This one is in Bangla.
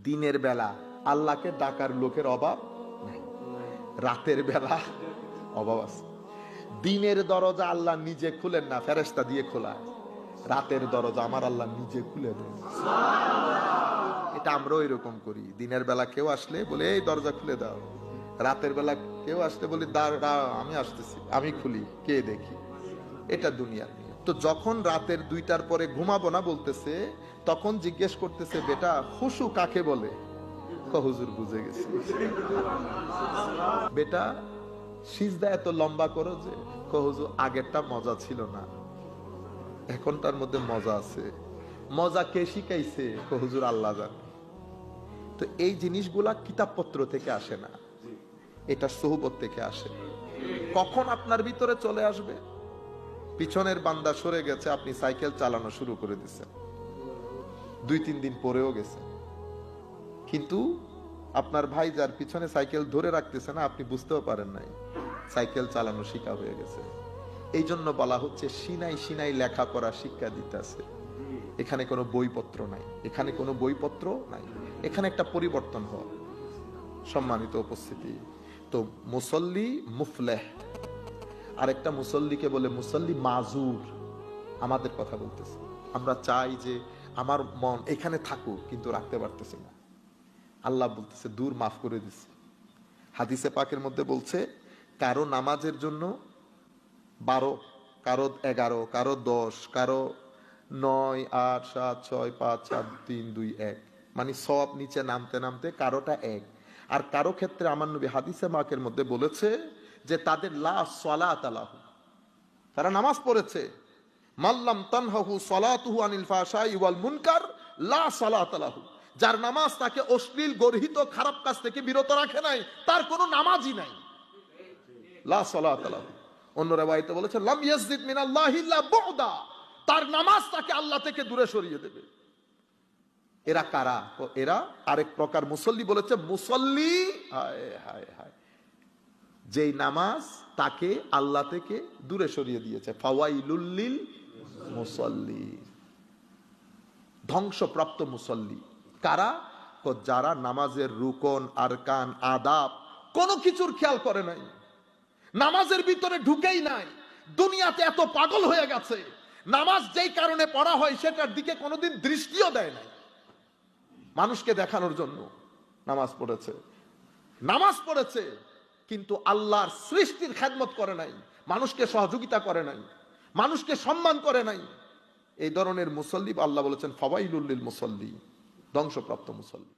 দিনের বেলা আল্লাহকে ডাকার লোকের অভাব নাই, রাতের বেলা অভাব আছে। দিনের দরজা আল্লাহ নিজে খুলেন না, ফেরেশতা দিয়ে খোলা। রাতের দরজা আমার আল্লাহ নিজে খুলে দেন। এটা আমরাও এরকম করি। দিনের বেলা কেউ আসলে বলে এই দরজা খুলে দাও, রাতের বেলা কেউ আসলে বলি দাঁড়াও আমি আসতেছি, আমি খুলি, কে দেখি। এটা দুনিয়া। তো যখন রাতের 2টার পরে ঘুমাবো না বলতেছে, তখন জিজ্ঞেস করতেছে বেটা খুশু কাকে বলে? হুজুর বুঝে গেছি। বেটা সিজদা এত লম্বা করো যে? হুজুর আগেরটা মজা ছিল না, এখনটার মধ্যে মজা আছে। মজা কে শিখাইছে? হুজুর আল্লাহ জানে। তো এই জিনিসগুলা কিতাবপত্র থেকে আসে না, এটা সোহবত থেকে আসে। কখন আপনার ভিতরে চলে আসবে? পিছনের বান্দা সরে গেছে, আপনি সাইকেল চালানো শুরু করে দিচ্ছেন, 2-3 দিন পরেও গেছে, কিন্তু আপনার ভাই যার পিছনে সাইকেল ধরে রাখতেছে না, আপনি বুঝতেও পারেন নাই, সাইকেল চালানো শিখা হয়ে গেছে। এই জন্য বলা হচ্ছে সিনাই সিনাই লেখাপড়া শিক্ষা দিতেছে। এখানে কোনো বইপত্র নাই, এখানে কোনো বইপত্র নাই, এখানে একটা পরিবর্তন হয়। সম্মানিত উপস্থিতি, তো মুসল্লি মুফলেহ, আরেকটা মুসল্লিকে বলে মুসল্লি মাজুর। আমাদের কথা বলতেছে, আমরা চাই যে আমার মন এখানে থাকুক, কিন্তু রাখতে পারতেছি না। আল্লাহ বলতেছে দূর, মাফ করে দিচ্ছে। হাদিসে পাকের মধ্যে বলছে কারো নামাজের জন্য 12, কারো 11, কারো 10, কারো 9, 8, 7, 6, 5, 4, 3, 2, 1, মানে সব নিচে নামতে নামতে কারোটা 1। আর কারো ক্ষেত্রে আমার নবী হাদিসে পাকের মধ্যে বলেছে যে তাদের লা সালাত লাহু, তারা নামাজ পড়েছে, মাল্লাম তানহাহু সালাতুহু আনিল ফাহশাই ওয়াল মুনকার লা সালাত লাহু, যার নামাজ তাকে অশ্লীল গর্হিত খারাপ কাজ থেকে বিরত রাখে নাই, তার কোনো নামাজই নাই। লা সালাত লাহু। অন্য রাওয়ায়াতে বলেছে লাম ইয়াজিদ মিনাল্লাহি ইল্লা বুদা, তার নামাজ তাকে আল্লাহ থেকে দূরে সরিয়ে দেবে। এরা কারা? এরা আরেক প্রকার মুসল্লি বলেছে মুসল্লি, হায় হায় হায়, যেই নামাজ তাকে আল্লাহ থেকে দূরে সরিয়ে দিয়েছে। ফাওয়াইলুল লিল মুসল্লি, ধ্বংসপ্রাপ্ত মুসল্লি কারা? যারা নামাজের রুকন আরকান আদাব কোনো কিছুর খেয়াল করে নাই, নামাজের ভিতরে ঢুকেই নাই, দুনিয়াতে এত পাগল হয়ে গেছে, নামাজ যেই কারণে পড়া হয় সেটার দিকে কোনোদিন দৃষ্টিও দেয় নাই। মানুষকে দেখানোর জন্য নামাজ পড়েছে, নামাজ পড়েছে, কিন্তু আল্লাহর সৃষ্টির খেদমত করে নাই, মানুষকে সহযোগিতা করে নাই, মানুষকে সম্মান করে নাই। এই ধরনের মুসল্লি আল্লাহ বলেছেন ফাওয়াইলুল লিল মুসল্লি, ধ্বংসপ্রাপ্ত মুসল্লি।